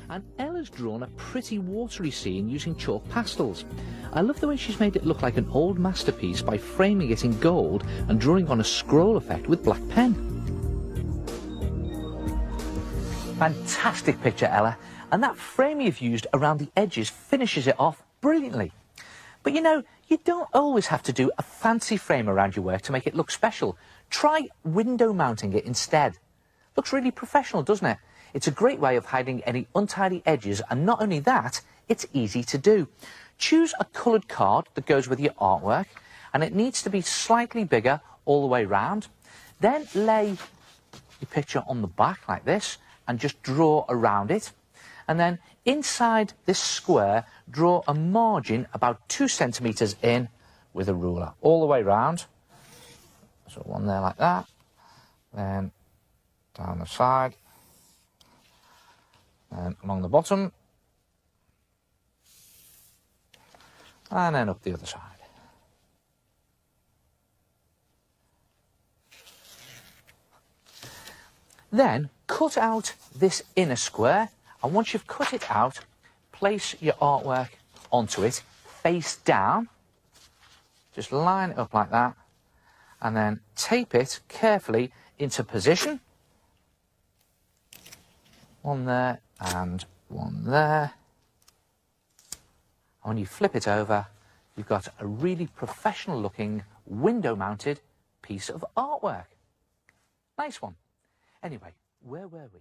And Ella's drawn a pretty watery scene using chalk pastels. I love the way she's made it look like an old masterpiece by framing it in gold and drawing on a scroll effect with black pen. Fantastic picture, Ella, and that frame you've used around the edges finishes it off brilliantly. But you know, you don't always have to do a fancy frame around your work to make it look special. Try window mounting it instead. Looks really professional, doesn't it? It's a great way of hiding any untidy edges, and not only that, it's easy to do. Choose a coloured card that goes with your artwork, and it needs to be slightly bigger all the way round. Then lay your picture on the back like this and just draw around it. And then inside this square, draw a margin about 2 centimetres in with a ruler all the way round. So one there like that, then down the side, and along the bottom, and then up the other side. Then cut out this inner square, and once you've cut it out, place your artwork onto it, face down. Just line it up like that, and then tape it carefully into position. One there and one there. And when you flip it over, you've got a really professional looking window mounted piece of artwork. Nice one. Anyway, where were we?